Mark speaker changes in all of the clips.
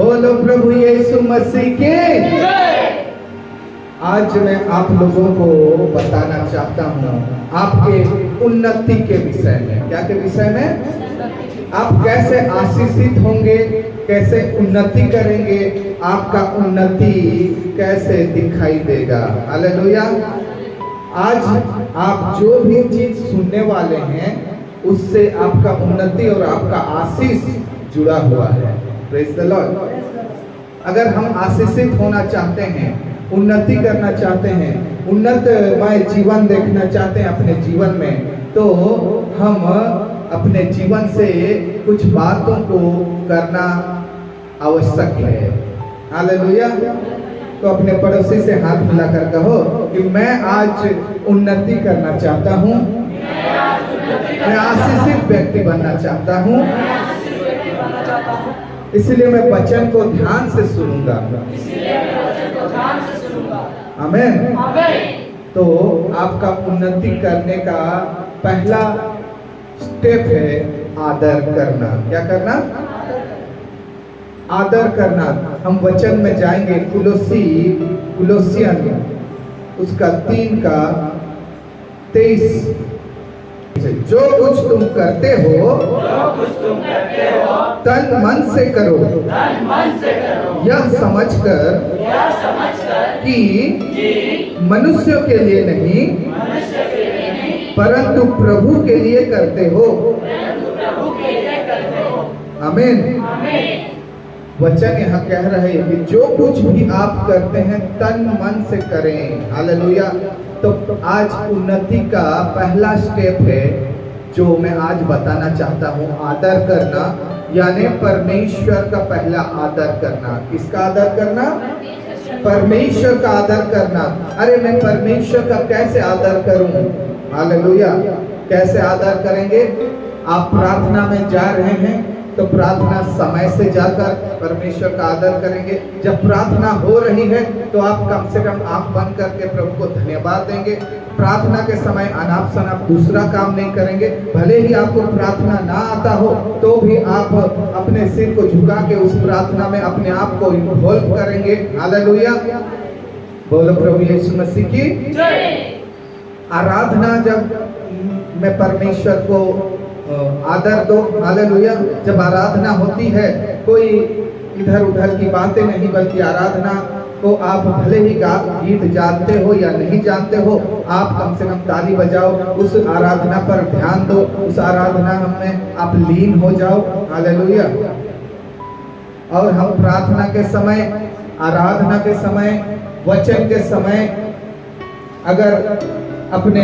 Speaker 1: बोलो प्रभु यीशु मसीह के। आज मैं आप लोगों को बताना चाहता हूँ आपके उन्नति के विषय में। क्या के विषय में? आप कैसे आशीषित होंगे, कैसे उन्नति करेंगे, आपका उन्नति कैसे दिखाई देगा। हालेलुया। आज आप जो भी चीज सुनने वाले हैं उससे आपका उन्नति और आपका आशीष जुड़ा हुआ है। Praise the Lord. अगर हम आशीषित होना चाहते हैं, उन्नति करना चाहते हैं, उन्नतमय जीवन देखना चाहते हैं अपने जीवन में, तो हम अपने जीवन से कुछ बातों को करना आवश्यक है। हालेलुया। तो अपने पड़ोसी से हाथ मिलाकर कहो कि मैं आज उन्नति करना चाहता हूँ, मैं आशीषित व्यक्ति बनना चाहता हूँ, इसलिए मैं वचन को ध्यान से सुनूंगा। आमीन। तो आपका उन्नति करने का पहला स्टेप है आदर करना। क्या करना? आदर करना। हम वचन में जाएंगे कुलोसियन उसका 3:23। जो कुछ तुम करते हो तन मन से करो, यह समझकर कि मनुष्यों के लिए नहीं परंतु प्रभु के लिए करते हो। आमीन। वचन यहाँ कह रहे हैं कि जो कुछ भी आप करते हैं तन मन से करें। हालेलुया। तो आज उन्नति का पहला स्टेप है जो मैं आज बताना चाहता हूँ, आदर करना, यानी परमेश्वर का पहला आदर करना। किसका आदर करना? परमेश्वर का आदर करना। अरे मैं परमेश्वर का कैसे आदर करूं? हालेलुया। कैसे आदर करेंगे? आप प्रार्थना में जा रहे हैं तो प्रार्थना समय से जाकर परमेश्वर का आदर करेंगे। जब प्रार्थना हो रही है तो आप कम से कम आंख बंद करके प्रभु को धन्यवाद देंगे। प्रार्थना के समय अनाप शनाप दूसरा काम नहीं करेंगे। भले ही आपको प्रार्थना ना आता हो तो भी आप अपने सिर को झुका के उस प्रार्थना में अपने आप को इन्वॉल्व करेंगे। हालेलुया। बोलो प्रभु यीशु मसीह की जय। आराधना, जब मैं परमेश्वर को आदर दो। हालेलुया। जब आराधना होती है कोई इधर उधर की बातें नहीं, बल्कि आराधना को आप भले ही गीत जानते हो या नहीं जानते हो, आप कम से कम ताली बजाओ, उस आराधना पर ध्यान दो, उस आराधना में आप लीन हो जाओ। हालेलुया। और हम प्रार्थना के समय, आराधना के समय, वचन के समय अगर अपने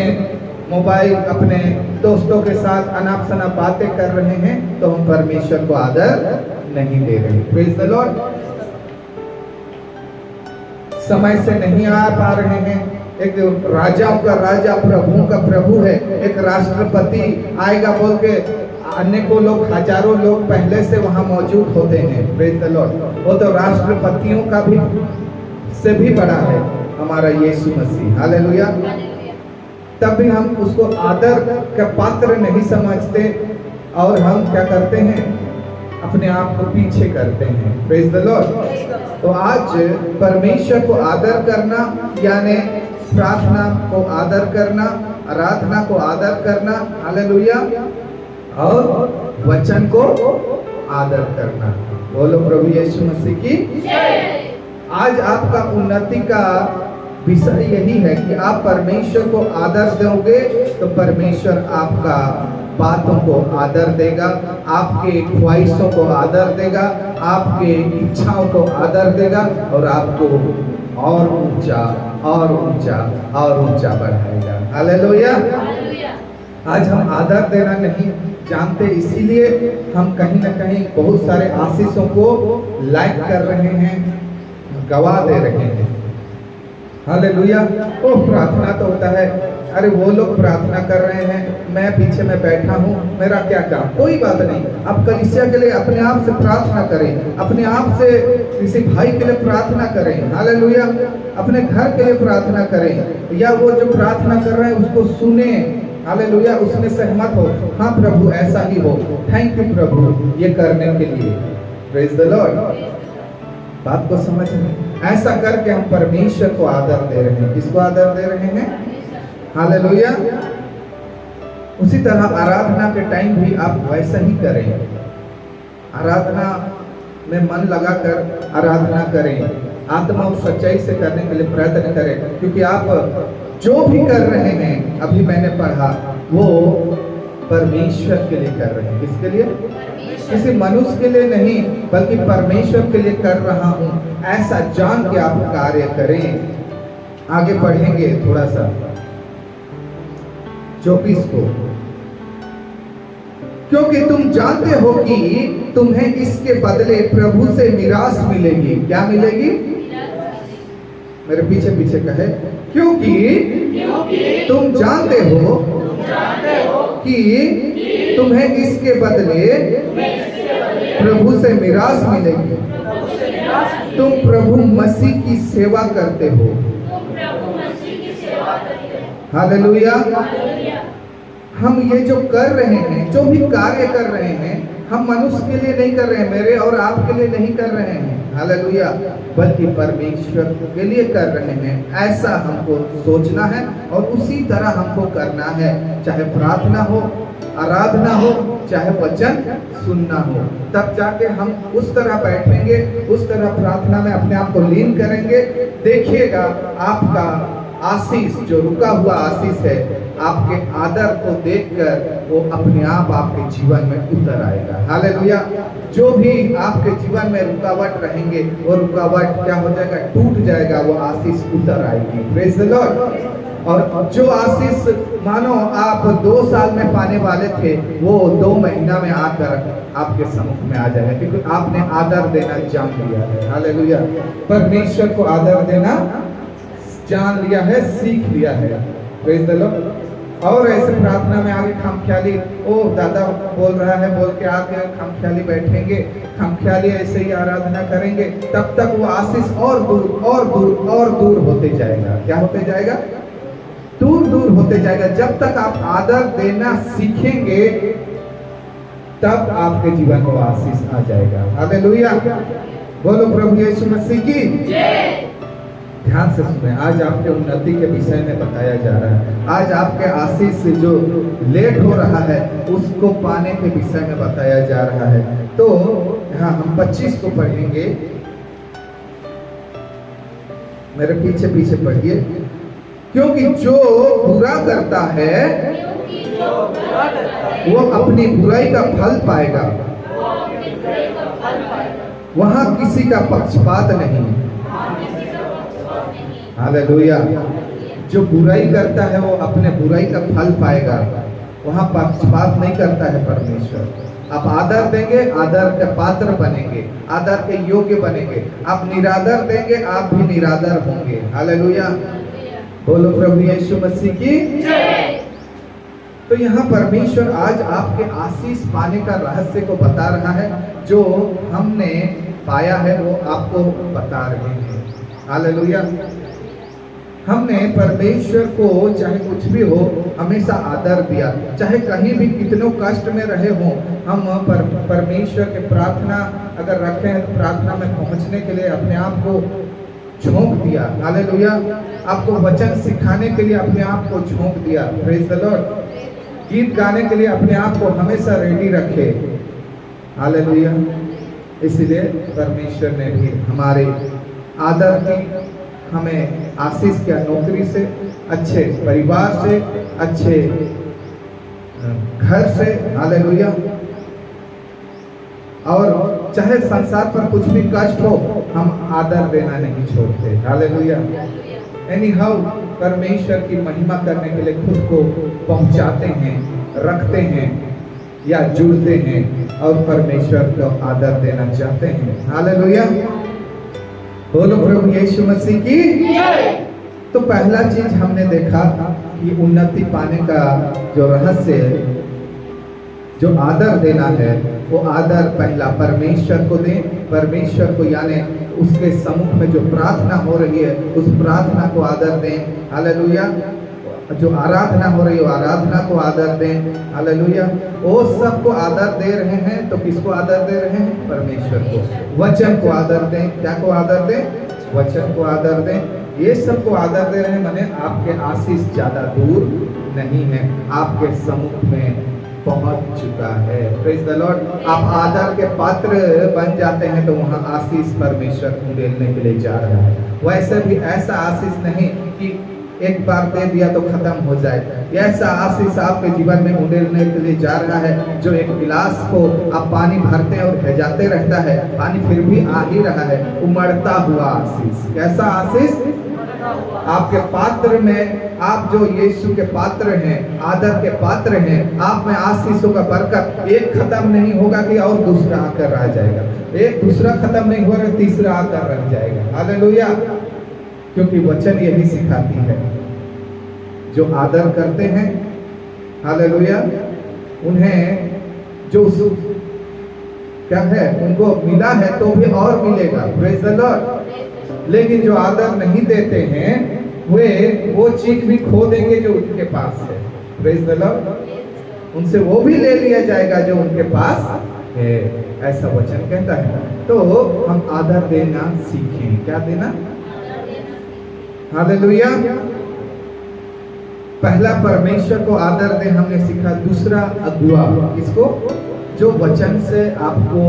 Speaker 1: मोबाइल, अपने दोस्तों के साथ अनाप शनाप बातें कर रहे हैं तो हम परमेश्वर को आदर नहीं दे रहे। Praise the Lord. समय से नहीं आ पा रहे हैं। एक राजाओं का राजा, प्रभुओं का प्रभु है। एक राष्ट्रपति आएगा बोल के अनेकों लोग, हजारों लोग पहले से वहां मौजूद होते हैं। Praise the Lord. वो तो राष्ट्रपतियों का भी से भी बड़ा है हमारा यीशु मसीह। हालेलुया। तब भी हम उसको आदर का पात्र नहीं समझते और हम क्या करते हैं? अपने आप को पीछे करते हैं। Praise the Lord. तो आज परमेश्वर को आदर करना यानी प्रार्थना को आदर करना, आराधना को आदर करना। हालेलुया। और वचन को आदर करना। बोलो प्रभु यीशु मसीह की जय। आज आपका उन्नति का विषय यही है कि आप परमेश्वर को आदर दोगे तो परमेश्वर आपका बातों को आदर देगा, आपके ख्वाहिशों को आदर देगा, आपके इच्छाओं को आदर देगा और आपको और ऊंचा और ऊंचा और ऊंचा बढ़ाएगा। हालेलुया। आज हम आदर देना नहीं जानते, इसीलिए हम कहीं ना कहीं बहुत सारे आशीषों को लाइक कर रहे हैं, गवा दे रहे हैं। हालेलुया। ओ प्रार्थना तो होता है, अरे वो लोग प्रार्थना कर रहे हैं, मैं पीछे में बैठा हूँ, मेरा क्या काम? कोई बात नहीं। आप कलीसिया के लिए अपने आप से प्रार्थना करें, अपने आप से किसी भाई के लिए प्रार्थना करें। हालेलुया। अपने घर के लिए प्रार्थना करें, या वो जो प्रार्थना कर रहे हैं उसको सुने। हालेलुया। उसमें सहमत हो, हाँ प्रभु ऐसा ही हो, थैंक यू प्रभु ये करने के लिए। Praise the Lord. बात को समझ रहे? ऐसा करके हम परमेश्वर को आदर दे रहे हैं। किसको आदर दे रहे हैं? हालेलुया। उसी तरह आराधना के टाइम भी आप वैसा ही करें। आराधना में मन लगाकर आराधना करें, आत्मा और सच्चाई से करने के लिए प्रयत्न करें, क्योंकि आप जो भी कर रहे हैं, अभी मैंने पढ़ा, वो परमेश्वर के लिए कर रहे हैं। किसके लिए? किसी मनुष्य के लिए नहीं, बल्कि परमेश्वर के लिए कर रहा हूं, ऐसा जान के आप कार्य करें। आगे पढ़ेंगे थोड़ा सा 24 को। क्योंकि तुम जानते हो कि तुम्हें इसके बदले प्रभु से मिरास मिलेगी। क्या मिलेगी? मेरे पीछे पीछे कहे, क्योंकि तुम जानते हो कि तुम्हें इसके बदले प्रभु से मिरास मिलेगी। तुम प्रभु मसीह की सेवा करते हो। हालेलुया। हम ये जो कर रहे हैं, जो भी कार्य कर रहे हैं, हम मनुष्य के लिए नहीं कर रहे हैं, मेरे और आपके लिए नहीं कर रहे हैं, हालेलुया, बल्कि परमेश्वर के लिए कर रहे हैं। ऐसा हमको सोचना है और उसी तरह हमको करना है। चाहे प्रार्थना हो, आराधना हो, चाहे वचन सुनना हो, तब जाके हम उस तरह बैठेंगे, उस तरह प्रार्थना में अपने आप को लीन करेंगे। देखिएगा आपका आशीष, जो रुका हुआ आशीष है, आपके आदर को देखकर वो अपने आप आपके जीवन में उतर आएगा। हालेलुया। जो भी आपके जीवन में रुकावट रहेंगे, वो रुकावट क्या हो जाएगा? टूट जाएगा, वो आशीष उतर आएगी। Praise the Lord. और जो आशीष मानो आप 2 साल में पाने वाले थे, वो 2 महीना में आकर आपके सम्मुख में आ जाएगा, क्योंकि आपने आदर देना जान लिया है। हालेलुया। परमेश्वर को आदर देना जान लिया है, सीख लिया है। Praise the Lord. और ऐसे प्रार्थना में आगे खामख्याली, ओ दादा बोल रहा है बोल के आके खामख्याली बैठेंगे, खामख्याली ऐसे ही आराधना करेंगे, तब तक वो आशीष और दूर और दूर और दूर होते जाएगा। क्या होते जाएगा? दूर दूर होते जाएगा। जब तक आप आदर देना सीखेंगे, तब आपके जीवन में आशीष आ जाएगा। हालेलुया। बोलो प्रभु यीशु मसीह की जय। ध्यान से सुने, आज आपके उन्नति के विषय में बताया जा रहा है। आज आपके आशीष से जो लेट हो रहा है, उसको पाने के विषय में बताया जा रहा है। तो यहाँ हम 25 को पढ़ेंगे। मेरे पीछे पीछे पढ़िए। क्योंकि जो बुरा करता है, वो अपनी बुराई का फल पाएगा। वहां किसी का पक्षपात नहीं। हालेलुया। जो बुराई करता है, वो अपने बुराई का फल पाएगा। वहां पक्षपात नहीं करता है परमेश्वर। आप आदर देंगे, आदर के पात्र बनेंगे, आदर के योग्य बनेंगे। आप निरादर देंगे, आप भी निरादर होंगे। हालेलुया। बोलो प्रभु यीशु मसीह की जय। तो यहाँ परमेश्वर आज आपके आशीष पाने का रहस्य को बता रहा है। जो हमने पाया है, वो आपको बता रहे हैं। हालेलुया। हमने परमेश्वर को चाहे कुछ भी हो, हमेशा आदर दिया। चाहे कहीं भी कितनों कष्ट में रहे हों, हम परमेश्वर के प्रार्थना अगर रखे हैं, तो प्रार्थना में पहुंचने के लिए अपने आप को झोंक दिया। हालेलुया। आपको वचन सिखाने के लिए अपने आप को झोंक दिया। Praise the Lord. गीत गाने के लिए अपने आप को हमेशा रेडी रखे। हालेलुया। इसलिए परमेश्वर ने भी हमारे आदर की, हमें आशीष किया, नौकरी से, अच्छे परिवार से, अच्छे घर से। हालेलुया। और चाहे संसार पर कुछ भी कष्ट हो, हम आदर देना नहीं छोड़ते। हालेलुया। एनी हाउ परमेश्वर की महिमा करने के लिए खुद को पहुंचाते हैं, रखते हैं या जुड़ते हैं और परमेश्वर को आदर देना चाहते हैं। हालेलुया। बोलो प्रभु यीशु मसीह की जय। तो पहला चीज हमने देखा कि उन्नति पाने का जो रहस्य, जो आदर देना है, वो आदर पहला परमेश्वर को दें। परमेश्वर को यानी उसके सम्मुख में जो प्रार्थना हो रही है, उस प्रार्थना को आदर दें। हालेलुया। जो आराधना हो रही है आराधना को आदर दें। हालेलुया। वो सबको आदर दे रहे हैं तो किसको आदर दे रहे हैं? परमेश्वर को। वचन को आदर दें। क्या को आदर दें? वचन को आदर दें। ये सबको आदर दे रहे हैं, माने आपके आशीष ज्यादा दूर नहीं है, आपके सम्मुख में पहुंच चुका है। Praise the Lord. आप आदर के पात्र बन जाते हैं तो वहां आशीष परमेश्वर उड़ेलने के लिए जा रहा है। वैसे भी ऐसा आशीष नहीं कि एक बार दे दिया तो खत्म हो जाए। ऐसा आशीष आपके जीवन में उड़ेलने के लिए जा रहा है, जो एक गिलास को आप पानी भरते हैं और भेजाते रहता है, पानी फिर भी आ ही रहा है, उमड़ता हुआ आशीष। कैसा आशीष? आपके पात्र में, आप जो यीशु के पात्र हैं, आदर के पात्र हैं, आप में आशीषों का बरकत एक खत्म नहीं होगा कि और दूसरा आकर रह जाएगा, एक दूसरा खत्म नहीं होगा तीसरा आकर रह जाएगा। हालेलुया। क्योंकि वचन यही सिखाती है, जो आदर करते हैं, हालेलुया, उन्हें जो क्या है उनको मिला है तो भी और मिलेगा। Praise the Lord. लेकिन जो आदर नहीं देते हैं वे वो चीज भी खो देंगे जो उनके पास है। Praise the Lord. उनसे वो भी ले लिया जाएगा जो उनके पास है, ऐसा वचन कहता है। तो हम आदर देना सीखें। क्या देना? हालेलुया। पहला परमेश्वर को आदर दे हमने सीखा। दूसरा अगुआ, किसको? जो वचन से आपको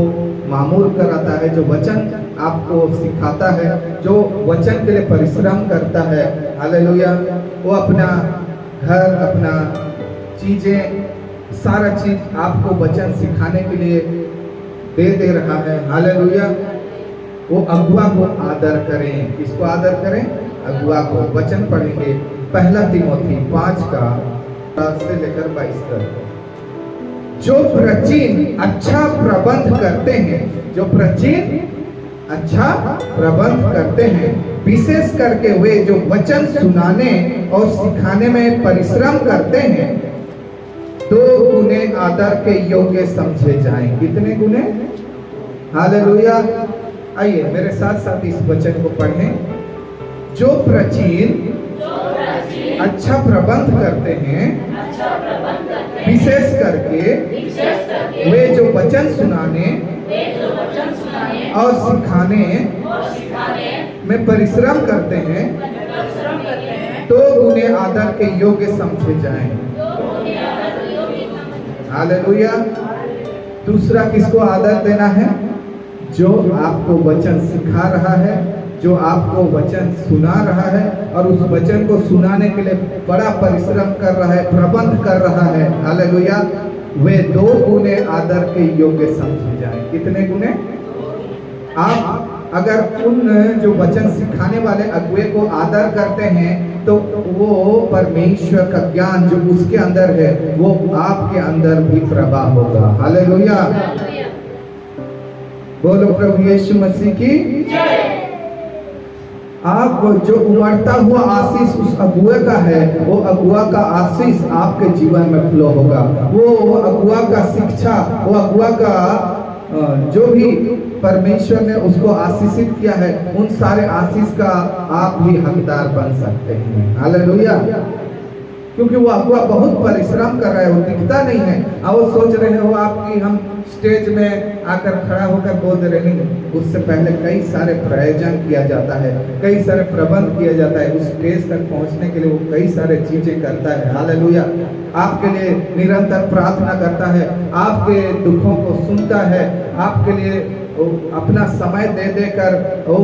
Speaker 1: मामूल कराता है, जो वचन आपको सिखाता है, जो वचन के लिए परिश्रम करता है। हालेलुया। वो अपना घर, अपना चीजें, सारा चीज आपको वचन सिखाने के लिए दे रहा है। हालेलुया। वो अगुआ को आदर करें। किसको आदर करें? अगुआ को। वचन पढ़ेंगे पहला तिमोथी 5 का 10 से लेकर 22 तक। जो प्राचीन अच्छा प्रबंध करते हैं, जो प्राचीन अच्छा प्रबंध करते हैं, विशेष करके वे जो वचन सुनाने और सिखाने में परिश्रम करते हैं, 2 गुने आदर के योग्य समझे जाएं। कितने गुने? हालेलुया। आइए मेरे साथ साथ इस वचन को पढ़ें। जो प्राचीन अच्छा प्रबंध करते हैं, विशेष करके वे जो वचन सुनाने और सिखाने में परिश्रम करते हैं, 2 गुने आदर के योग्य समझे जाएं। हालेलुया। दूसरा किसको आदर देना है? जो आपको वचन सिखा रहा है, जो आपको वचन सुना रहा है और उस वचन को सुनाने के लिए बड़ा परिश्रम कर रहा है, प्रबंध कर रहा है। हालेलुया। वे 2 गुने आदर के योग्य समझे जाएं। कितने गुने? आप अगर उन जो वचन सिखाने वाले अगुए को आदर करते हैं तो वो परमेश्वर का ज्ञान जो उसके अंदर है वो आपके अंदर भी प्रवाह होगा। हालेलुया। बोलो प्रभु यीशु मसीह की जय। आप जो उमड़ता हुआ आशीष उस अगुआ का है, वो अगुआ का आशीष आपके जीवन में फ्लो होगा। वो अगुआ का शिक्षा, वो अगुआ का जो भी परमेश्वर ने उसको आशीषित किया है, उन सारे आशीष का आप भी हकदार बन सकते हैं। हालेलुया। क्योंकि वो अगुआ बहुत परिश्रम कर रहा है, वो दिखता नहीं है। और वो सोच रहे हो आपकी हम स्टेज में आकर खड़ा होकर बोल दे रहे हैं, उससे पहले कई सारे प्रयोजन किया जाता है, कई सारे प्रबंध किया जाता है। उस स्टेज तक पहुंचने के लिए वो कई सारे चीजें करता है। हालेलुया। आपके लिए निरंतर प्रार्थना करता है, आपके दुखों को सुनता है, आपके लिए अपना समय दे देकर वो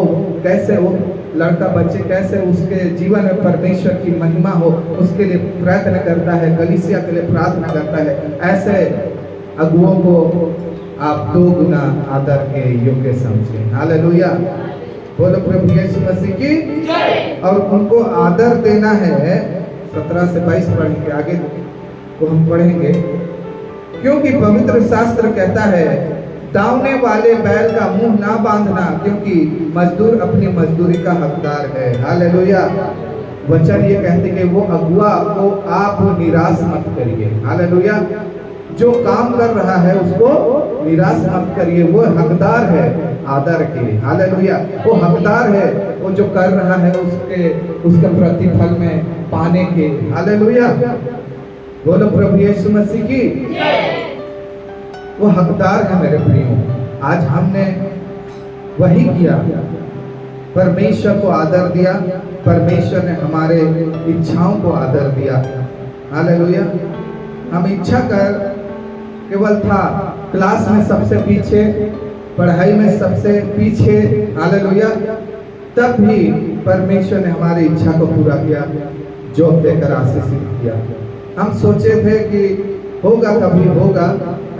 Speaker 1: कैसे वो लड़का बच्चे कैसे उसके जीवन में परमेश्वर की महिमा हो उसके लिए प्रयत्न करता है, कलीसिया के लिए प्रार्थना करता है। ऐसे अगुओं को आप 2 गुना आदर के योग्य समझें। हालेलुया। बोलो प्रभु यीशु मसीह की जय। और उनको आदर देना है। 17 से 22 पढ़ेंगे, आगे को हम पढ़ेंगे। क्योंकि पवित्र शास्त्र कहता है, दावने वाले बैल का मुंह ना बांधना, क्योंकि मजदूर अपनी मजदूरी का हकदार है। हालेलुया। वचन ये कहते कि वो अगुआ को आप निराश मत करिए। हालेलुया। जो काम कर रहा है उसको निराश मत करिए, वो हकदार है आदर के। हालेलुया। वो हकदार है, वो जो कर रहा है उसके प्रतिफल में पाने के। हालेलुया। बोलो प्रभु यीशु मसीह की। वो हकदार है मेरे प्रियो। आज हमने वही किया, परमेश्वर को आदर दिया, परमेश्वर ने हमारे इच्छाओं को आदर दिया। हालेलुया। हम इच्छा कर केवल था क्लास में सबसे पीछे, पढ़ाई में सबसे पीछे। हालेलुया। तब भी परमेश्वर ने हमारी इच्छा को पूरा किया, जॉब देकर आशीषित किया। हम सोचे थे कि होगा, कभी होगा,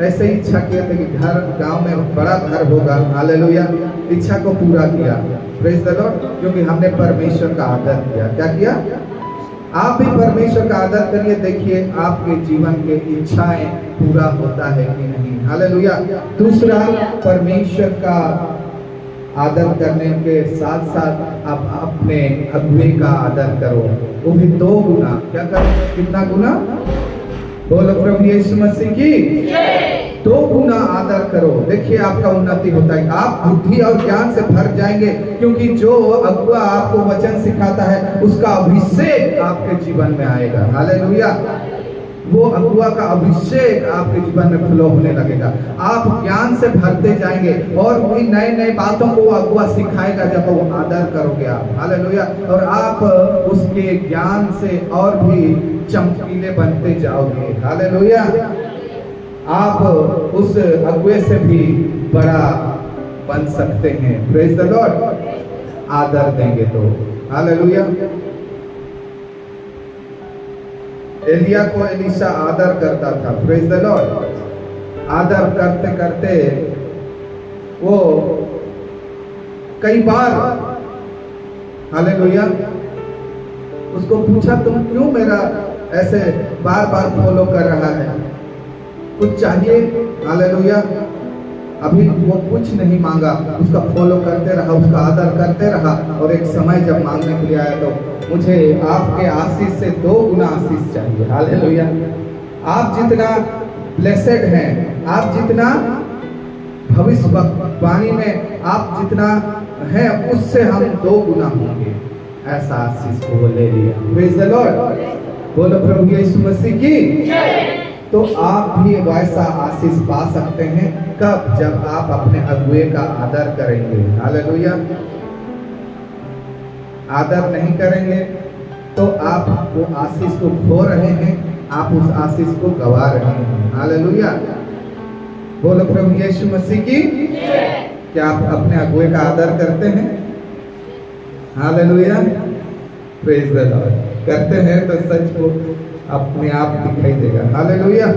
Speaker 1: ऐसे ही इच्छा किए थे कि घर गांव में बड़ा घर होगा। हालेलुया। इच्छा को पूरा किया, प्रेज द लॉर्ड, क्योंकि हमने परमेश्वर का आदर किया। क्या किया? आप भी परमेश्वर का आदर करिए, देखिए आपके जीवन के इच्छाएं पूरा होता है कि नहीं। हालेलुया। दूसरा, परमेश्वर का आदर करने के साथ साथ आप अपने अगुवे का आदर करो, वो भी 2 गुना। क्या करो? कितना गुना? बोलो प्रभु यीशु मसीह की। 2 गुना आदर करो। देखिए आपका उन्नति होता है, आप बुद्धि और ज्ञान से भर जाएंगे, क्योंकि जो अगुआ आपको वचन सिखाता है उसका अभिषेक आपके जीवन में आएगा। हालेलुया। वो अगुआ का अभिषेक आपके जीवन में फ्लो होने लगेगा। आप ज्ञान से भरते जाएंगे और वही नए नए बातों को अगुआ सिखाएगा जब वो आदर करोगे आप। हालेलुया। और आप उसके ज्ञान से और भी चमकीले बनते जाओगे। हालेलुया। आप उस अगुए से भी बड़ा बन सकते हैं। Praise the Lord. आदर देंगे तो। हालेलुया। एलिया को एलीशा आदर करता था। Praise the Lord. आदर करते करते वो कई बार, हालेलुया, उसको पूछा तुम क्यों मेरा ऐसे बार बार फॉलो कर रहा है, कुछ चाहिए? हालेलुया। अभी वो कुछ नहीं मांगा, उसका फॉलो करते रहा, उसका आदर करते रहा, और एक समय जब मांगने के लिए आया तो मुझे आपके आशीष से 2 गुना आशीष चाहिए। हालेलुया। आप जितना ब्लेसेड हैं, आप जितना भविष्यवाणी में आप जितना हैं, उससे हम 2 गुना होंगे। ऐसा आशीष को ले लिया। Praise the Lord. बोलो प्रभु यीशु मसीह की। तो आप भी वैसा आशीष पा सकते हैं। कब? जब आप अपने अगुए का आदर करेंगे। हालेलुया। आदर नहीं करेंगे तो आप वो आशीष को खो रहे हैं, आप उस आशीष को गवा रहे हैं। हालेलुया। बोलो प्रभु यीशु मसीह की। क्या आप अपने अगुए का आदर करते हैं? हालेलुया। Praise the Lord. करते हैं तो सच को अपने आप दिखाई देगा। हालेलुया।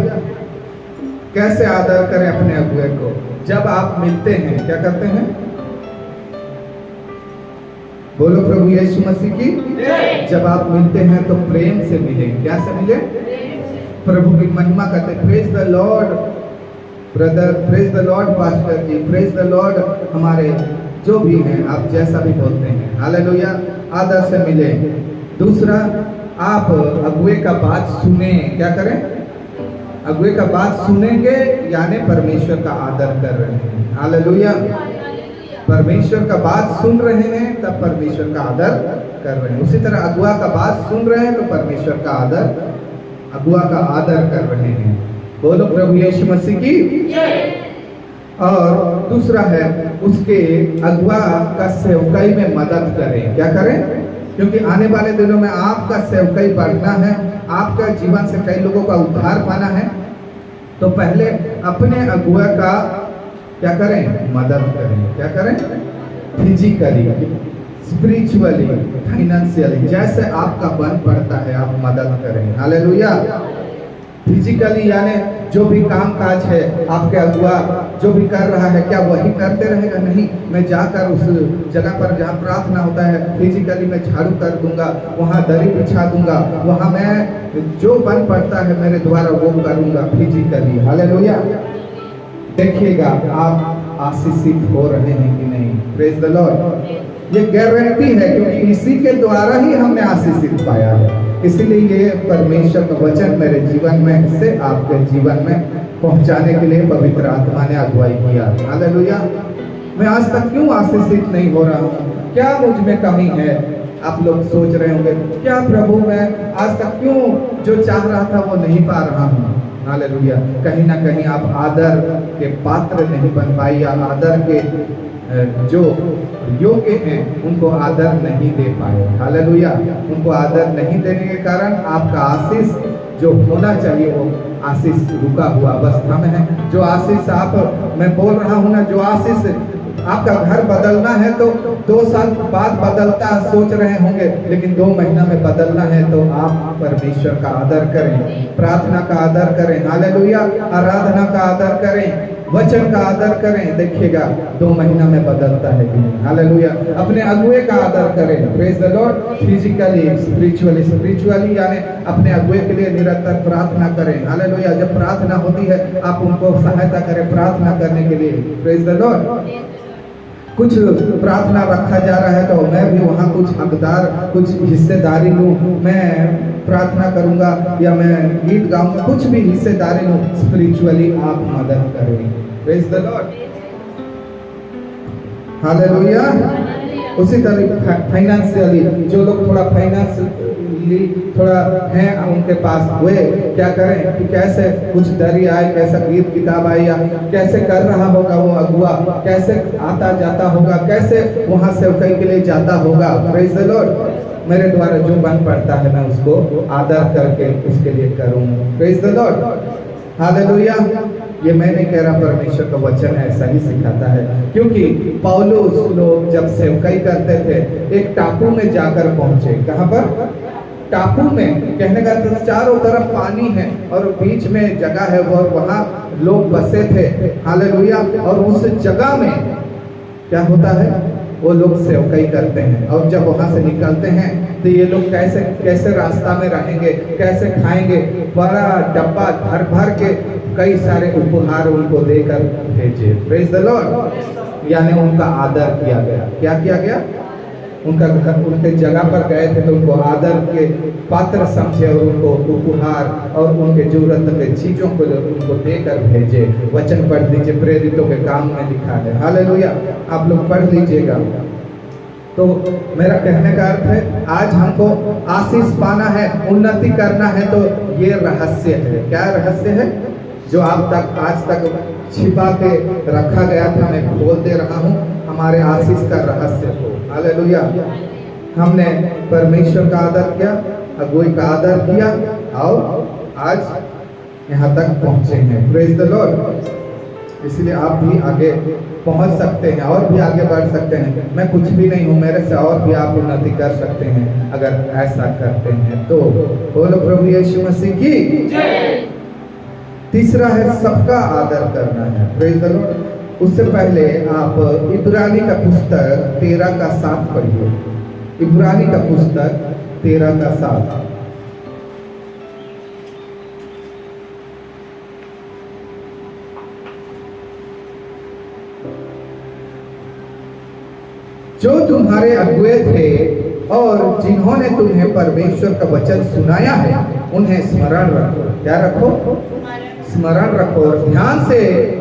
Speaker 1: कैसे आदर करें अपने अगुए को? जब आप मिलते हैं, क्या करते हैं? बोलो प्रभु यीशु मसीह की। जब आप मिलते हैं तो प्रेम से मिले। क्या से मिले? प्रभु की महिमा करते। Praise the lord brother, praise the lord pastor ji, praise the lord हमारे जो भी हैं, आप जैसा भी बोलते हैं। हालेलुया। आदर से मिले। दूसरा, आप अगुए का बात सुने। क्या करें? अगुए का बात सुनेंगे, यानी परमेश्वर का आदर कर रहे हैं। हालेलुया। परमेश्वर का बात सुन रहे हैं तब परमेश्वर का आदर कर रहे हैं। उसी तरह अगुआ का बात सुन रहे हैं तो परमेश्वर का आदर, अगुआ का आदर कर रहे हैं। बोलो प्रभु यीशु मसीह की। और दूसरा है, उसके अगुआ का सेवकाई में मदद करें। क्या करें? क्योंकि आने वाले दिनों में आपका सेवकाई बढ़ना है, आपका जीवन से कई लोगों का उद्धार पाना है, तो पहले अपने अगुआ का क्या करें? मदद करें। क्या करें? फिजिकली, स्पिरिचुअली, फाइनेंशियली, जैसे आपका बन पड़ता है आप मदद करें। हालेलुया। फिजिकली यानी जो भी काम काज है, आपके अगुआ जो भी कर रहा है, क्या वही करते रहेगा? नहीं, मैं जाकर उस जगह पर जहाँ प्रार्थना होता है, फिजिकली मैं झाड़ू कर दूंगा, वहाँ दरी बिछा दूंगा, वहाँ मैं जो बन पड़ता है मेरे द्वारा वो करूंगा फिजिकली। हालेलुया। देखिएगा आप आशीषित हो रहे हैं कि नहीं। Praise the Lord. ये गारंटी है, क्योंकि इसी के द्वारा ही हमने आशीषित पाया है। इसीलिए ये परमेश्वर का वचन मेरे जीवन में से आपके जीवन में पहुंचाने के लिए पवित्र आत्मा ने अगुवाई किया। हालेलुया। मैं आज तक क्यों आशीषित नहीं हो रहा हूँ? क्या मुझ में कमी है? आप लोग सोच रहे होंगे, क्या प्रभु मैं आज तक क्यों जो चाह रहा था वो नहीं पा रहा हूँ? हालेलुया। कहीं ना कहीं आप आदर के पात्र नहीं बन पाए, या आदर के जो योग्य हैं उनको आदर नहीं दे पाए। हालेलुया। उनको आदर नहीं देने के कारण आपका आशीष जो होना चाहिए वो आशीष रुका हुआ अवस्था में है। जो आशीष मैं बोल रहा हूँ ना, जो आशीष आपका घर बदलना है तो 2 साल बाद बदलता सोच रहे होंगे, लेकिन 2 महीना में बदलना है तो आप परमेश्वर का आदर करें, प्रार्थना का आदर करें। हालेलुया। आराधना का आदर करें, वचन का आदर करें। देखिएगा 2 महीना में बदलता है कि नहीं। हालेलुया। अपने अगुए का आदर करें। Praise the Lord. Physically spiritually यानी अपने अगुए के लिए निरंतर प्रार्थना करें। हालेलुया। जब प्रार्थना होती है आप उनको सहायता करें प्रार्थना करने के लिए। Praise the Lord. कुछ प्रार्थना रखा जा रहा है तो मैं भी वहाँ कुछ हकदार, कुछ हिस्सेदारी लूँ। मैं प्रार्थना करूँगा या मैं गीत गाऊँगा, कुछ भी हिस्सेदारी लूँ। स्पिरिचुअली आप मदद करें। Praise the Lord. हालेलुया। उसी तरह फाइनेंशियली जो लोग थोड़ा फाइनेंशियली थोड़ा हैं उनके पास, वे क्या करें कि कैसे कुछ दरी आए, कैसा गीत किताब आए, या कैसे कर रहा होगा वो अगुआ, कैसे आता जाता होगा, कैसे वहाँ सेवकाई के लिए जाता होगा। Praise the Lord. मेरे द्वारा जो बन पड़ता है मैं उसको आदर करके उसके लिए करूँ। Praise the Lord. हालेलुया। ये मैं नहीं कह रहा, परमेश्वर का वचन ऐसा ही सिखाता है। क्योंकि पौलुस लोग जब सेवकाई करते थे एक टापू में जाकर पहुंचे। कहाँ पर? टापू में। कहने का तो चारों तरफ पानी है और बीच में जगह है, वो वहाँ लोग बसे थे। हालेलुया। और उस जगह में क्या होता है, वो लोग सेवकाई करते हैं। और जब वहाँ से निकलते हैं तो ये लोग कैसे कैसे रास्ता में रहेंगे, कैसे खाएंगे। बड़ा डब्बा भर भर के कई सारे उपहार उनको देकर भेजे। Praise the Lord. यानी उनका आदर किया गया। क्या किया गया? उनका घर, उनके जगह पर गए थे तो उनको आदर के पात्र समझे और उनको उपहार और उनके जरूरत के चीजों को उनको देकर भेजे। वचन पढ़ लीजिए, प्रेरितों के काम में लिखा है। हालेलुया। आप लोग पढ़ लीजिएगा। तो मेरा कहने का अर्थ है, आज हमको आशीष पाना है, उन्नति करना है, तो ये रहस्य है। क्या रहस्य है? जो आज तक छिपा के रखा गया था, मैं खोल दे रहा हूँ। हमारे आशीष का रहस्य को। हालेलुया। हमने परमेश्वर का आदर किया, अगुए का आदर किया और आज यहाँ तक पहुँचे हैं। Praise the Lord. इसलिए आप भी आगे पहुँच सकते हैं और भी आगे बढ़ सकते हैं। मैं कुछ भी नहीं हूँ, मेरे से और भी आप उन्नति कर सकते हैं अगर ऐसा करते हैं तो। बोलो प्रभु यीशु मसीह की। तीसरा है सबका आदर करना है। Praise the Lord. उससे पहले आप इब्रानी का पुस्तक 13:7 पढ़िए। इब्रानी का पुस्तक 13:7। जो तुम्हारे अगुए थे और जिन्होंने तुम्हें परमेश्वर का वचन सुनाया है उन्हें स्मरण रखो। क्या रखो? स्मरण रखो। और ध्यान से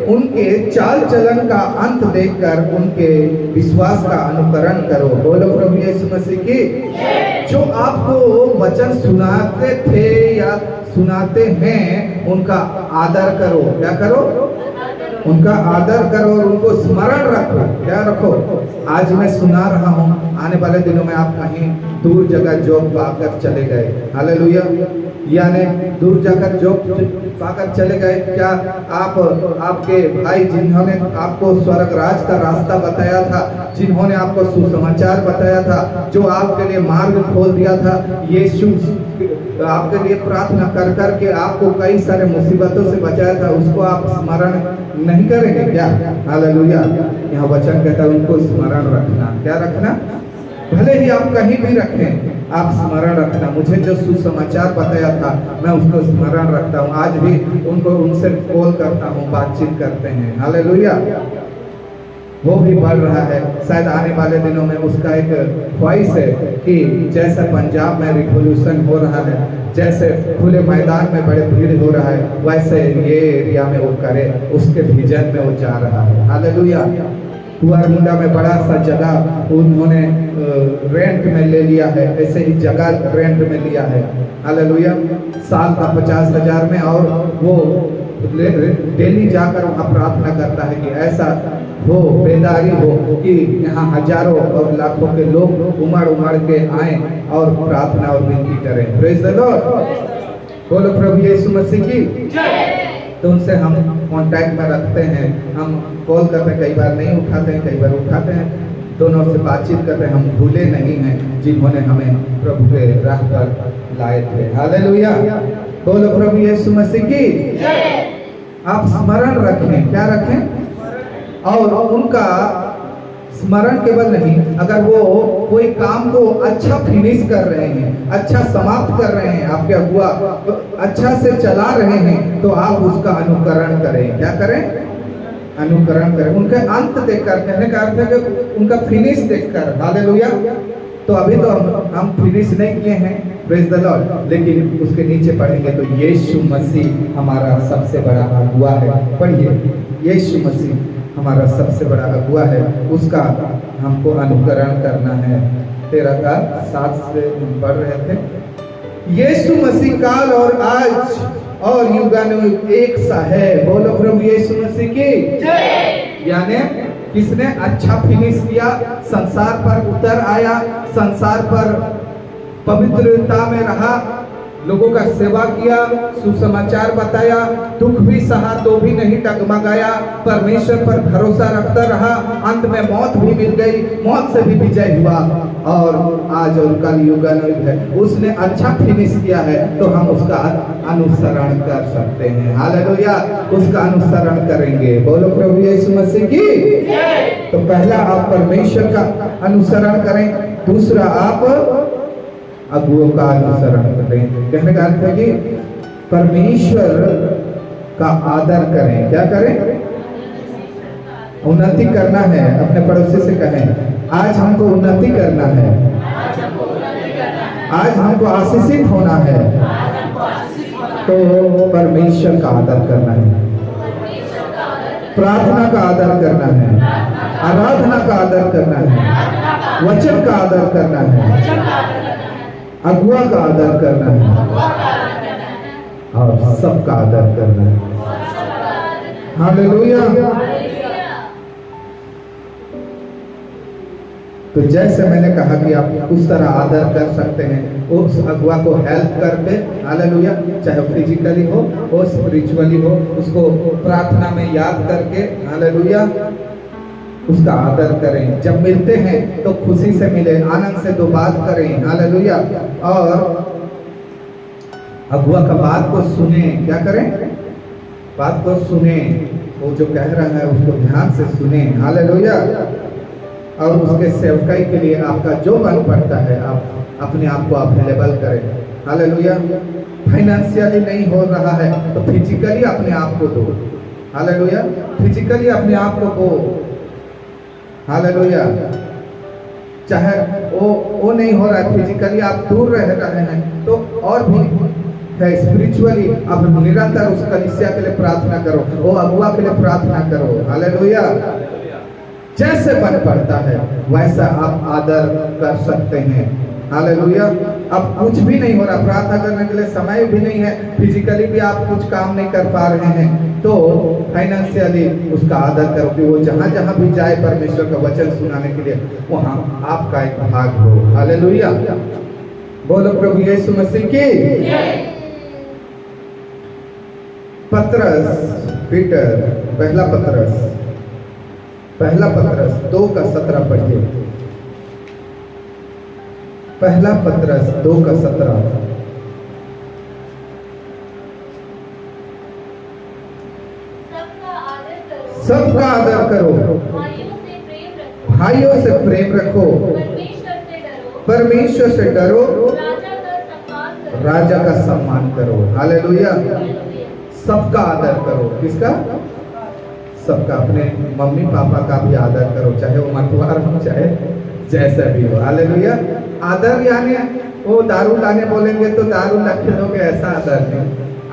Speaker 1: उनके चाल चलन का अंत देखकर उनके विश्वास का अनुकरण करो। बोलो प्रभु यीशु मसीह की। जो आपको वचन सुनाते थे या सुनाते हैं उनका आदर करो। क्या करो? उनका आदर करो और उनको स्मरण रखो। क्या रखो? आज मैं सुना रहा हूँ, आने वाले दिनों में आप कहीं दूर जगह जॉब पाकर चले गए। हालेलुया। यानी दूर जाकर जॉब पाकर चले गए। क्या आप आपके भाई जिन्होंने आपको स्वर्ग राज का रास्ता बताया था, जिन्होंने आपको सुसमाचार बताया था, जो आपके लिए मार्ग खोल दिया था, यीशु आपके लिए प्रार्थना कर कर के आपको कई सारे मुसीबतों से बचाया था, उसको आप स्मरण नहीं करेंगे क्या? हालेलुया। यहाँ वचन कहता है उनको स्मरण रखना। क्या रखना? भले ही आप कहीं भी रखें, आप स्मरण रखना। मुझे जो सुसमाचार बताया था मैं उसको स्मरण रखता हूँ। आज भी उनको उनसे कॉल करता हूँ, बातचीत करते हैं। हालेलुया। वो भी बढ़ रहा है। शायद आने वाले दिनों में उसका एक ख्वाहिश है कि जैसा पंजाब में रिवॉल्यूशन हो रहा है, जैसे खुले मैदान में बड़े भीड़ हो रहा है, वैसे ये एरिया में वो करे। उसके विजन में वो जा रहा है। हालेलुया। कुआरमुंडा में बड़ा सा जगह उन्होंने रेंट में ले लिया है, ऐसे ही जगह रेंट में लिया है। हालेलुया। साल का 50,000 में, और वो डेली जाकर वहाँ प्रार्थना करता है कि ऐसा हो, बेदारी हो कि यहाँ हजारों और लाखों के लोग उमड़ उमड़ के आए और प्रार्थना और विनती करें। Praise the Lord. बोलो प्रभु यीशु मसीह की जय। तो उनसे हम कांटेक्ट में रखते हैं, हम कॉल करते हैं, कई बार नहीं उठाते हैं, कई बार उठाते हैं, दोनों से बातचीत करते हैं। हम भूले नहीं हैं जिन्होंने हमें प्रभु के राह पर लाए थे। हालेलुया। बोलो प्रभु यीशु मसीह की जय। आप स्मरण रखें, क्या रखें? और उनका स्मरण केवल नहीं, अगर वो कोई काम को अच्छा फिनिश कर रहे हैं, अच्छा समाप्त कर रहे हैं, आपके अगुआ अच्छा से चला रहे हैं, तो आप उसका अनुकरण करें। क्या करें? अनुकरण करें। उनके अंत देखकर, कहने का अर्थ है कि उनका फिनिश देखकर। हालेलुया। तो अभी तो हम फिनिश नहीं किए हैं, प्रेज द लॉर्ड, लेकिन उसके नीचे पढ़ेंगे तो यीशु मसीह हमारा सबसे बड़ा अगुआ है। पढ़िए, यीशु मसीह हमारा सबसे बड़ा अगुआ है, उसका हमको अनुकरण करना है। 13 का 7 से हम पढ़ रहे थे। यीशु मसीह काल और आज और युगानुयुग एक सा है। बोलो प्रभु यीशु मसीह की जय। यानी किसने अच्छा फिनिश किया, संसार पर उतर आया, संसार पर पवित्रता में रहा, लोगों का सेवा किया, सुसमाचार बताया, दुख भी सहा तो भी नहीं डगमगाया, परमेश्वर पर भरोसा रखता रहा, अंत में मौत भी मिल गई, मौत से भी विजय हुआ, और आज और कल युगानुयुग है। उसने अच्छा फिनिश किया है तो हम उसका अनुसरण कर सकते हैं। हालेलुया। उसका अनुसरण करेंगे। बोलो प्रभु यीशु मसीह की जय। तो पहला आप परमेश्वर का अनुसरण करें, दूसरा आप अगुओं का अनुसरण करें। कहने का अर्थ है कि परमेश्वर का आदर करें। क्या करें? उन्नति करना है। अपने पड़ोसी से कहें, आज हमको उन्नति करना है, आज हमको आशीषित होना है, तो परमेश्वर का आदर करना है, प्रार्थना का आदर करना है, आराधना का आदर करना है, वचन का आदर करना है, अगुआ का आदर करना है, और सबका आदर करना है। हालेलुया। तो जैसे मैंने कहा कि आप उस तरह आदर कर सकते हैं, उस अगुआ को हेल्प करके। हालेलुया। चाहे फिजिकली हो स्पिरिचुअली हो, उसको प्रार्थना में याद करके, हालेलुया, उसका आदर करें। जब मिलते हैं तो खुशी से मिले, आनंद से दो बात करें। हालेलुया। और अगुआ का बात को सुने। क्या करें? बात को सुने, वो जो कह रहा है उसको ध्यान से सुने। हालेलुया। और उसके सेवकाई के लिए आपका जो मन पड़ता है आप अपने आप को अवेलेबल करें। हालेलुया। फाइनेंशियली नहीं हो रहा है तो फिजिकली अपने आप को दो। हालेलुया। फिजिकली अपने आप को दो। हालेलुया। चाहे वो नहीं हो रहा है, फिजिकली आप दूर रह रहे हैं तो और भी है, स्पिरिचुअली आप निरंतर उस कलीसिया के लिए प्रार्थना करो, वो अगुआ के लिए प्रार्थना करो। हालेलुया। जैसे मन पड़ता है वैसा आप आदर कर सकते हैं। हालेलुया। अब कुछ भी नहीं हो रहा, प्रार्थना करने के लिए समय भी नहीं है, फिजिकली भी आप कुछ काम नहीं कर पा रहे हैं, तो फाइनेंशियली उसका आदर करो कि वो जहां जहां भी जाए परमेश्वर का वचन सुनाने के लिए, वहां आपका एक भाग हो। हालेलुया। बोलो प्रभु यीशु मसीह की जय। पत्रस, पीटर, पहला पत्रस 2:17 पढ़िए। पहला पत्रस 2:17। सबका आदर करो, भाइयों से प्रेम रखो, परमेश्वर से डरो, राजा का सम्मान करो। हालेलुया। सबका आदर करो। किसका? सबका। अपने मम्मी पापा का भी आदर करो, चाहे वो मतवार हो चाहे जैसा भी हो। हालेलुया। आदर यानी वो दारू लाने बोलेंगे तो दारू ला के दोगे, ऐसा आदर नहीं।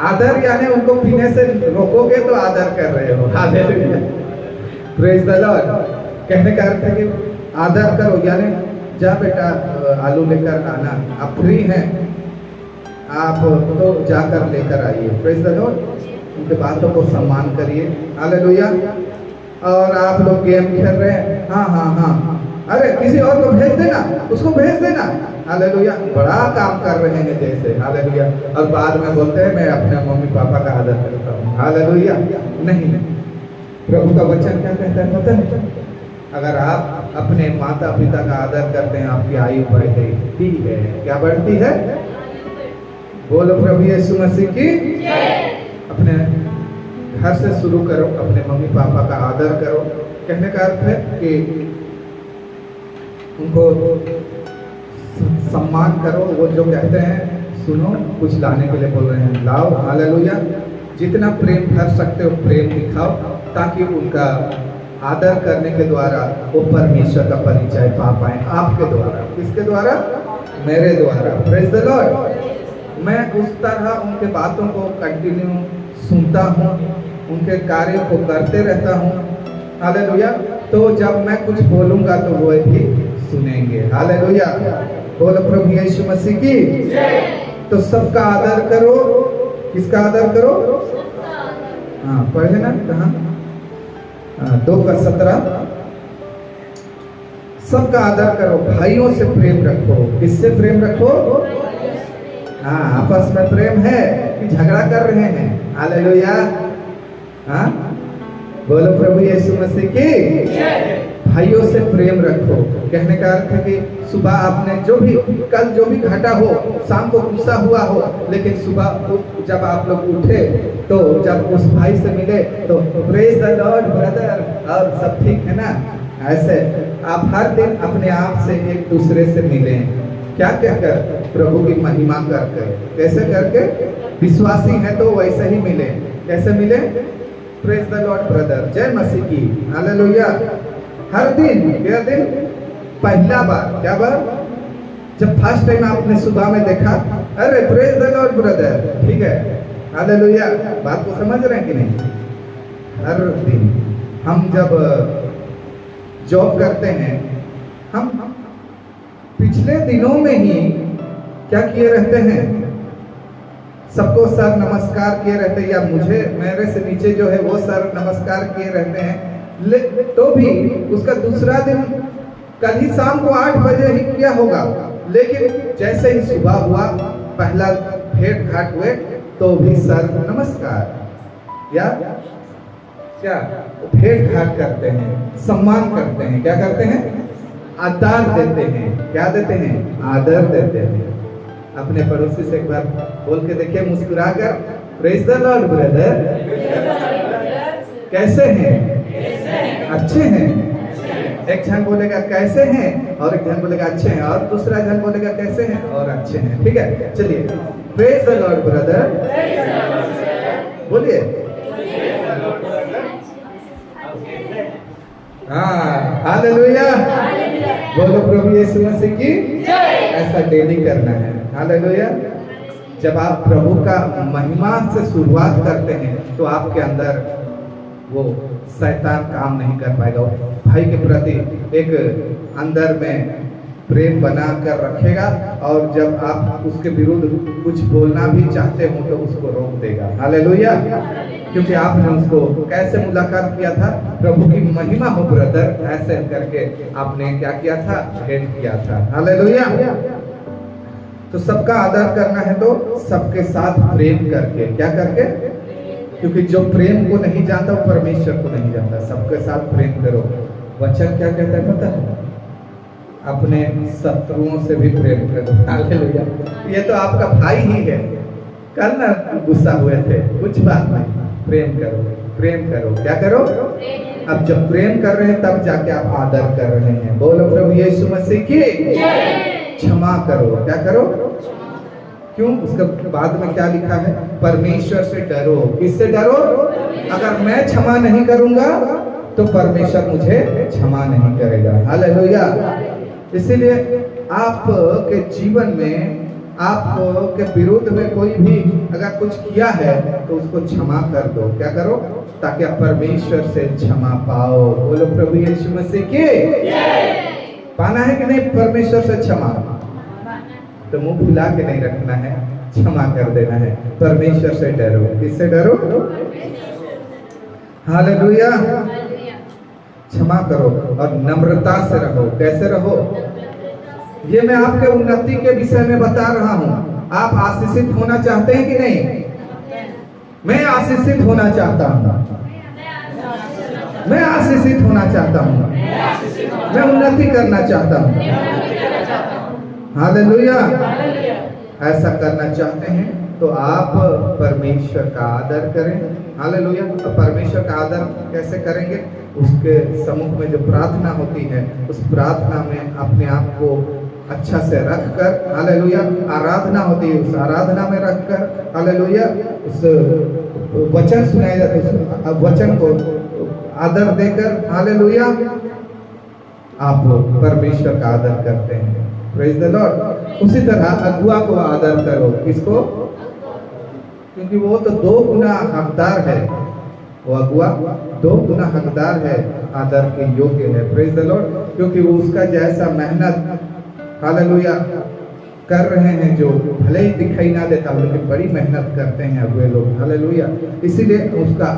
Speaker 1: आदर यानी उनको पीने से रोकोगे तो आदर कर रहे हो। हालेलुया। Praise the Lord. कहने का अर्थ है कि आदर करो, यानी जा बेटा आलू लेकर आना, आप फ्री हैं, आप तो जाकर लेकर आइए। Praise the Lord. उनके बातों को सम्मान करिए। हालेलुया। और आप लोग गेम खेल रहे हैं, हाँ हाँ हाँ, अरे किसी और को भेज देना, उसको भेज देना। हालेलुया। बड़ा काम कर रहे हैं जैसे। हालेलुया। और बाद में बोलते हैं मैं अपने मम्मी पापा का आदर करता हूँ। हालेलुया। नहीं, प्रभु का वचन क्या कहता है पता है? अगर आप अपने माता पिता का आदर करते हैं, आपकी आयु बढ़ती है। क्या बढ़ती है? बोलो प्रभु यीशु मसीह की। अपने घर से शुरू करो, अपने मम्मी पापा का आदर करो। कहने का अर्थ है कि उनको सम्मान करो। वो जो कहते हैं सुनो, कुछ लाने के लिए बोल रहे हैं लाओ। हालेलुया। जितना प्रेम कर सकते हो प्रेम दिखाओ, ताकि उनका आदर करने के द्वारा वो परमेश्वर का परिचय पा पाए आपके द्वारा। किसके द्वारा? मेरे द्वारा। Praise the Lord. मैं उस तरह उनके बातों को कंटिन्यू सुनता हूँ, उनके कार्य को करते रहता हूँ। हालेलुया। तो जब मैं कुछ बोलूँगा तो वो भी सुनेंगे। हालेलुया। बोलो प्रभु यीशु मसीह की। तो सबका आदर करो। किसका आदर करो? हाँ, पढ़े ना कहाँ? 2:17। सबका आदर करो, भाइयों से प्रेम रखो। किससे प्रेम रखो? हाँ, आपस में प्रेम है कि झगड़ा कर रहे हैं? हालेलुया। हाँ, बोलो प्रभु यीशु मसीह की। भाइयों से प्रेम रखो। कहने का अर्थ है कि सुबह आपने कल जो भी घटा हो, शाम को गुस्सा हुआ हो, लेकिन सुबह जब आप लोग उठे तो जब उस भाई से मिले तो प्रेज द लॉर्ड ब्रदर, और सब ठीक है ना? ऐसे आप हर दिन अपने आप से एक दूसरे से मिलें। क्या कहकर? प्रभु की महिमा करके। कैसे करके? विश्वासी है तो वैसे ही मिले। कैसे मिले? Praise the lord brother. जय मसीह की। हालेलुया। हर दिन। क्या दिन? पहला बार। क्या बार? जब फर्स्ट टाइम आपने सुबह में देखा, अरे प्रेज द लॉर्ड ब्रदर, ठीक है। हालेलुया। बात को समझ रहे हैं कि नहीं? हर दिन हम जब जॉब करते हैं, हम पिछले दिनों में ही क्या किए रहते हैं? सबको सर नमस्कार किए रहते हैं, या मेरे से नीचे जो है वो सर नमस्कार किए रहते हैं। तो भी उसका दूसरा दिन कल ही शाम को 8 बजे ही किया होगा, लेकिन जैसे ही सुबह हुआ, पहला भेंट घाट हुए तो भी सर नमस्कार या क्या भेंट घाट करते हैं, सम्मान करते हैं। क्या करते हैं? आदर देते हैं। क्या देते हैं? आदर देते हैं। अपने पड़ोसी से एक बार बोल के देखिए मुस्कुराकर, प्रेज द लॉर्ड ब्रदर, कैसे हैं? अच्छे हैं। एक जन बोलेगा कैसे हैं, और एक जन बोलेगा अच्छे हैं, और दूसरा जन बोलेगा कैसे हैं और अच्छे हैं। ठीक है, चलिए प्रेज द लॉर्ड ब्रदर बोलिए। हाँ, हालेलुया। बोलो प्रभु यीशु मसीह की। ऐसा डेली करना है। हालेलुया। जब आप प्रभु का महिमा से शुरुआत करते हैं तो आपके अंदर वो शैतान काम नहीं कर पाएगा। भाई के प्रति एक अंदर में प्रेम बना कर रखेगा, और जब आप उसके विरुद्ध कुछ बोलना भी चाहते हो तो उसको रोक देगा। हालेलुया। क्योंकि आपने उसको कैसे मुलाकात किया था? प्रभु की महिमा हो ब्रदर, ऐसे करके आपने क्या किया था? भेंट किया था। हालेलुया। तो सबका आदर करना है तो सबके साथ प्रेम करके। क्या करके? क्योंकि जो प्रेम को नहीं जानता वो परमेश्वर को नहीं जानता। सबके साथ प्रेम करो। वचन क्या कहता है पता है? अपने शत्रुओं से भी प्रेम करो। हालेलुया। ये तो आपका भाई ही है। कल ना गुस्सा हुए थे, कुछ बात नहीं, प्रेम करो, प्रेम करो। क्या करो? अब जब प्रेम कर रहे हैं तब जाके आप आदर कर रहे हैं। बोलो प्रभु यीशु मसीह की। क्षमा करो। क्या करो? क्यों? उसके बाद में क्या लिखा है? परमेश्वर से डरो। किससे डरो? अगर मैं क्षमा नहीं करूंगा तो परमेश्वर मुझे क्षमा नहीं करेगा। हालेलुया। इसीलिए आपके जीवन में आपको के विरुद्ध में कोई भी अगर कुछ किया है तो उसको क्षमा कर दो। क्या करो? ताकि आप परमेश्वर से क्षमा पाओ। बोलो प्रभु यीशु मसीह की। पाना है कि नहीं परमेश्वर से क्षमा? तो मुंह फुला के नहीं रखना है, क्षमा कर देना है। परमेश्वर से डरो। किससे डरो? हालेलुया। क्षमा करो और नम्रता से रहो। कैसे रहो? ये मैं आपके उन्नति के विषय में बता रहा हूँ। आप आशीषित होना चाहते हैं कि नहीं? मैं आशीषित होना चाहता हूँ। मैं आशीषित होना चाहता हूँ। मैं उन्नति करना चाहता हूँ। हालेलुया। ऐसा करना चाहते हैं तो आप परमेश्वर का आदर करें। हालेलुया। तो परमेश्वर का आदर कैसे करेंगे? उसके सम्मुख में जो प्रार्थना होती है, उस प्रार्थना में अपने आप को अच्छा से रखकर, हालेलुया, आराधना होती है, उस आराधना में रखकर, हालेलुया, उस वचन सुनाया जाता है, उस वचन को आदर देकर, हालेलुया, आप परमेश्वर का आदर करते हैं। Praise the Lord. उसी तरह अगुआ को आदर करो। किसको? क्योंकि वो तो 2 गुना हकदार है। वो अगुआ 2 गुना हकदार है, आदर के योग्य है। Praise the Lord. क्योंकि वो उसका जैसा मेहनत, हालेलुया, कर रहे हैं, जो भले ही दिखाई ना देता लेकिन बड़ी मेहनत करते हैं अगुए लोग। हालेलुया। इसीलिए उसका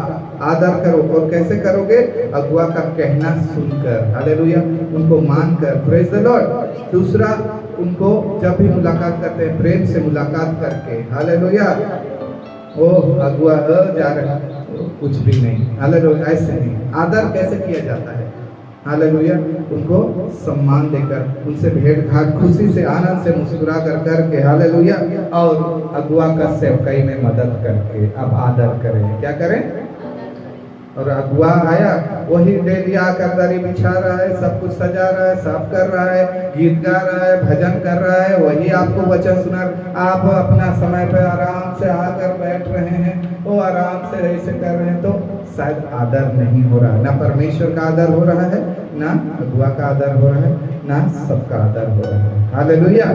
Speaker 1: आदर करो। और कैसे करोगे? अगुआ का कहना सुनकर, हालेलुया, उनको मानकर। Praise the Lord. दूसरा, उनको जब भी मुलाकात करते हैं प्रेम से मुलाकात करके, हालेलुया। वो अगुआ जा रहा कुछ भी नहीं, हालेलुया, ऐसे नहीं। आदर कैसे किया जाता है? हालेलुया, उनको सम्मान देकर, उनसे भेंट घाट खुशी से, आनंद से मुस्कुरा कर करके, हालेलुया, और अगुआ का सेवकाई में मदद करके आप आदर करें। क्या करें? और अगुआ आया, वही डेली आकर दरी बिछा रहा है, सब कुछ सजा रहा है, साफ कर रहा है, गीत गा रहा है, भजन कर रहा है, वही आपको वचन सुना। आप अपना समय पे आराम से आकर बैठ रहे हैं, वो आराम से ऐसे कर रहे हैं, तो शायद आदर नहीं हो रहा। ना परमेश्वर का आदर हो रहा है, ना अगुआ का आदर हो रहा है, ना सबका आदर हो रहा है। हालेलुया।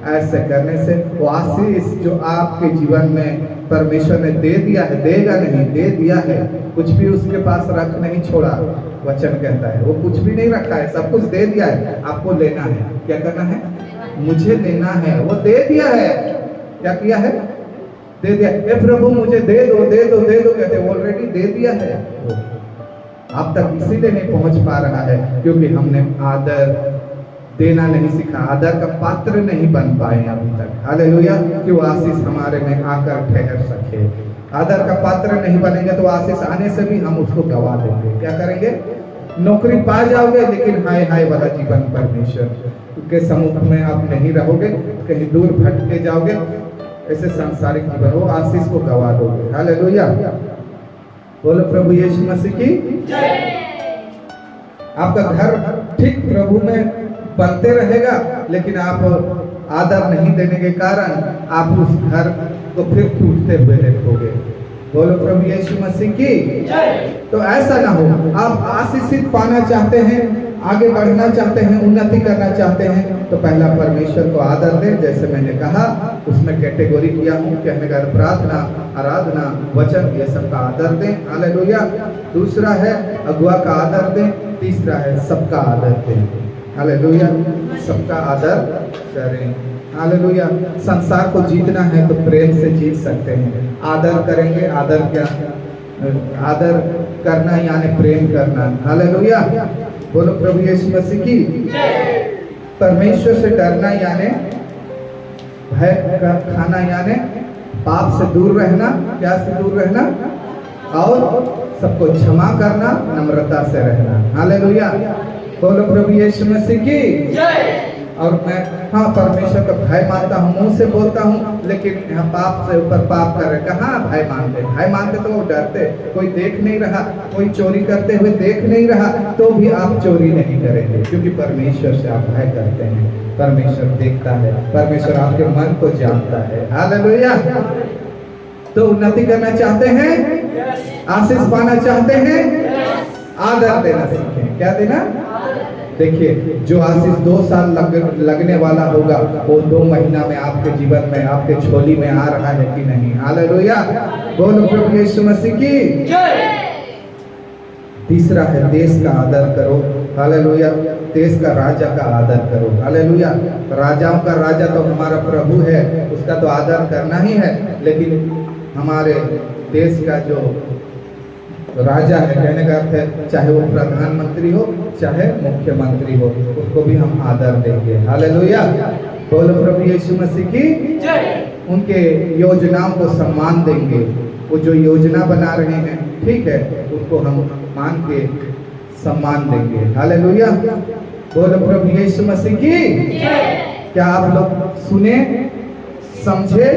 Speaker 1: ऐसे करने से वो आशीष जो आपके जीवन में परमेश्वर ने दे दिया है, देगा नहीं, दे दिया है, कुछ भी उसके पास रख नहीं छोड़ा। वचन कहता है वो कुछ भी नहीं रखा है, सब कुछ दे दिया है। आपको लेना है। क्या करना है? मुझे लेना है। वो दे दिया है। क्या किया है? दे दिया। हे प्रभु मुझे दे दो, दे दो, दे दो, कहते ऑलरेडी दे दिया है। आप तक इसीलिए नहीं पहुंच पा रहा है क्योंकि हमने आदर देना नहीं सीखा, आदर का पात्र नहीं बन पाए अभी तक। हालेलुया। कि वो आशीष हमारे में आकर ठहर सके। आदर का पात्र नहीं बनेंगे तो आशीष आने से भी हम उसको गवा देंगे। क्या करेंगे? नौकरी पा जाओगे लेकिन हाय हाय वाला जीवन परमेश्वर के सम्मुख में आप नहीं रहोगे, कहीं दूर भटके जाओगे, ऐसे सांसारिक जीवन, वो आशीष को गवा दोगे। हालेलुया। बोलो प्रभु यीशु मसीह की जय। आपका घर ठीक प्रभु में बनते रहेगा, लेकिन आप आदर नहीं देने के कारण आप उस घर को फिर टूटते हुए देखोगे। बोलो प्रभु यीशु मसीह की जय। तो ऐसा ना हो। आप आशीषित पाना चाहते हैं, आगे बढ़ना चाहते हैं, उन्नति करना चाहते हैं, तो पहला परमेश्वर को आदर दें। जैसे मैंने कहा, उसमें कैटेगरी किया हूँ, कहने का प्रार्थना, आराधना, वचन, ये सब का आदर दें। हालेलुया। दूसरा है अगुआ का आदर दें। तीसरा है सबका आदर दें। हालेलुया। सबका आदर करें। हालेलुया। संसार को जीतना है तो प्रेम से जीत सकते हैं। आदर करेंगे। आदर क्या? आदर करना यानी प्रेम करना। हालेलुया। बोलो प्रभु यीशु मसीह की जय। परमेश्वर से डरना यानी भय का खाना, यानी पाप से दूर रहना। क्या से दूर रहना? और सबको क्षमा करना, नम्रता से रहना। हालेलुया। बोलो प्रभु यीशु मसीह की जय। और मैं परमेश्वर का भय मानता हूँ, मुंह से बोलता हूँ, लेकिन यहाँ पाप से ऊपर पाप कर रहे। कहाँ भय मानते? भय मानते तो वो डरते, कोई देख नहीं रहा, कोई चोरी करते हुए देख नहीं रहा, तो भी आप चोरी नहीं करेंगे क्योंकि परमेश्वर से आप भय करते हैं। परमेश्वर देखता है, परमेश्वर आपके मन को जानता है। हालेलुया। तो उन्नति करना चाहते हैं, आशीष पाना चाहते हैं, आदर देना सीखें। क्या देना? देखिए जो आशीष 2 साल लगने वाला होगा वो 2 महीना में आपके जीवन में, आपके झोली में आ रहा है कि नहीं? हालेलुया, बोलो प्रभु यीशु मसीह की जय। तीसरा है देश का आदर करो। हालेलुया, देश का राजा का आदर करो। हालेलुया, राजाओं का राजा तो हमारा प्रभु है, उसका तो आदर करना ही है, लेकिन हमारे देश का जो राजा है, कहने का अर्थ है चाहे वो प्रधानमंत्री हो चाहे मुख्यमंत्री हो, उसको भी हम आदर देंगे। हालेलुया, बोलो प्रभु यीशु मसीह की जय। उनके योजनाओं को सम्मान देंगे, वो जो योजना बना रहे हैं ठीक है, उसको हम मान के सम्मान देंगे। हालेलुया, बोलो प्रभु यीशु मसीह की जय। क्या आप लोग सुने समझे?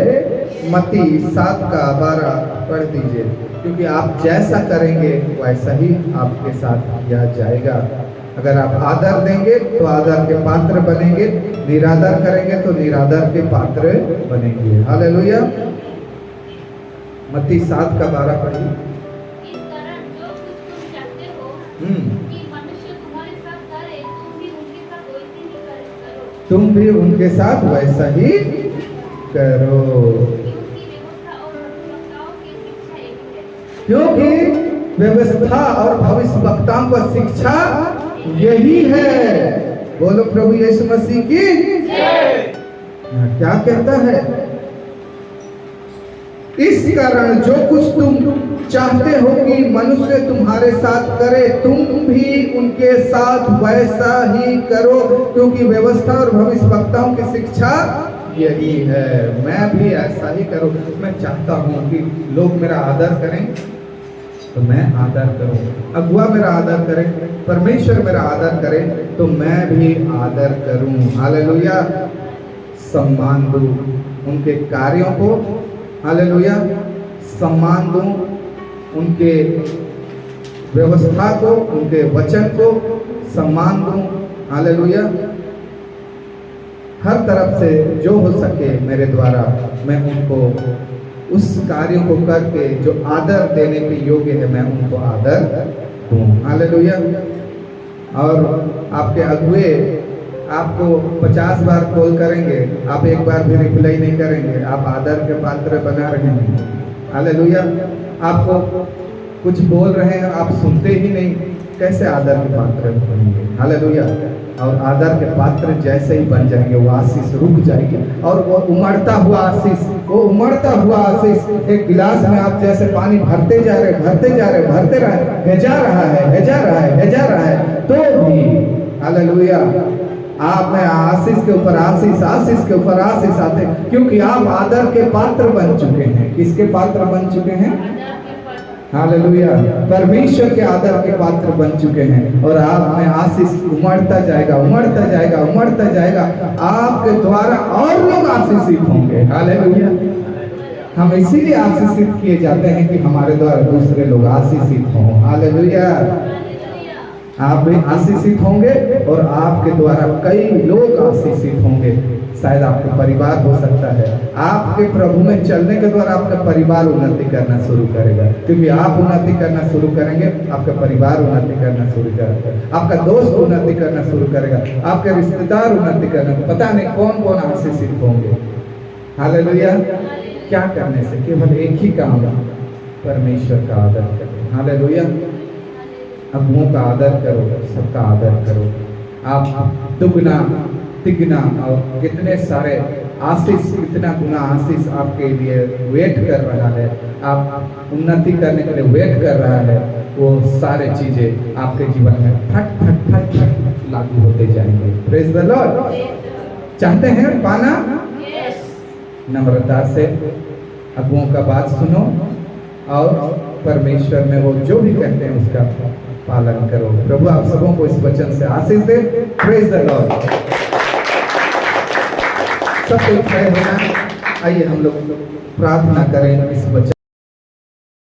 Speaker 1: मत्ती 7:12 पढ़ दीजिए, क्योंकि आप जैसा करेंगे वैसा ही आपके साथ किया जाएगा। अगर आप आदर देंगे तो आदर के पात्र बनेंगे, निरादर करेंगे तो निरादर के पात्र बनेंगे। हालेलुया, मत्ती 7:12 पढ़िए।
Speaker 2: इस कारण जो कुछ तुम चाहते हो कि मनुष्य तुम्हारे साथ करे, तुम भी उनके साथ वैसा ही करो।
Speaker 1: क्योंकि व्यवस्था और भविष्यवक्ताओं का शिक्षा यही है। बोलो प्रभु यीशु मसीह की जय। क्या कहता है? इस कारण जो कुछ तुम चाहते हो कि मनुष्य तुम्हारे साथ करे, तुम भी उनके साथ वैसा ही करो, क्योंकि व्यवस्था और भविष्यवक्ताओं की शिक्षा यही है। मैं भी ऐसा ही करूं। मैं चाहता हूं कि लोग मेरा आदर करें तो मैं आदर करूं, अगुआ मेरा आदर करें, परमेश्वर मेरा आदर करें तो मैं भी आदर करूं। हालेलुया, सम्मान दूं उनके कार्यों को। हालेलुया, सम्मान दूं उनके व्यवस्था को, उनके वचन को सम्मान दूं। हालेलुया, हर तरफ से जो हो सके मेरे द्वारा मैं उनको उस कार्यों को करके जो आदर देने के योग्य है मैं उनको आदर दूं। हालेलुया, और आपके अगुए आपको 50 बार कॉल करेंगे, आप एक बार भी रिप्लाई नहीं करेंगे, आप आदर के पात्र बना रहे हैं। हालेलुया, आपको कुछ बोल रहे हैं आप सुनते ही नहीं, कैसे आदर के पात्र बनेंगे? हालेलुया, और आदर के पात्र जैसे ही बन जाएंगे वो आशीष रुक जाएगी, और वो उमड़ता हुआ आशीष, वो उमड़ता हुआ आशीष, एक गिलास में आप जैसे पानी भरते जा रहे, भरते जा रहे, भरते रहे, भेजा रहा है, भेजा रहा है, भेजा रहा है, तो भी हालेलुया आप में आशीष के ऊपर आशीष, आशीष के ऊपर आशीष आते, क्योंकि आप आदर के पात्र बन चुके हैं। किसके पात्र बन चुके हैं? हालेलुया, परमेश्वर के आदर के पात्र बन चुके हैं, और आप में आशीष उमड़ता जाएगा, उमड़ता जाएगा, उमड़ता जाएगा। आपके द्वारा और लोग आशीषित होंगे। हालेलुया, हम इसीलिए आशीषित किए जाते हैं कि हमारे द्वारा दूसरे लोग आशीषित हों। हालेलुया, आप भी आशीषित होंगे और आपके द्वारा कई लोग आशीषित होंगे। शायद आपका परिवार हो सकता है, आपके प्रभु में चलने के द्वारा आपका परिवार उन्नति करना शुरू करेगा, क्योंकि आप उन्नति करना शुरू करेंगे, आपका परिवार उन्नति करना शुरू करेगा, आपका दोस्त उन्नति करना शुरू करेगा, आपके रिश्तेदार उन्नति करना, पता नहीं कौन कौन आशीषित होंगे। हालेलुया, क्या करने से? केवल एक ही काम, परमेश्वर का आदर करो। हालेलुया, अगुओं का आदर करो, सबका आदर करो। आप दुगना तिगना और कितने सारे आशीष, कितना गुना आशीष आपके लिए वेट कर रहा है, आप उन्नति करने के लिए वेट कर रहा है, वो सारे चीजें आपके जीवन में फट फट फट फट लागू होते जाएंगे। Praise the Lord. चाहते हैं पाना? नम्रता से अगुओं का बात सुनो और परमेश्वर में वो जो भी कहते हैं उसका पालन करो। प्रभु आप सबों को इस वचन से आशीष दे। Praise the Lord. सब कोई खड़े होना, आइए हम लोग प्रार्थना करें इस वचन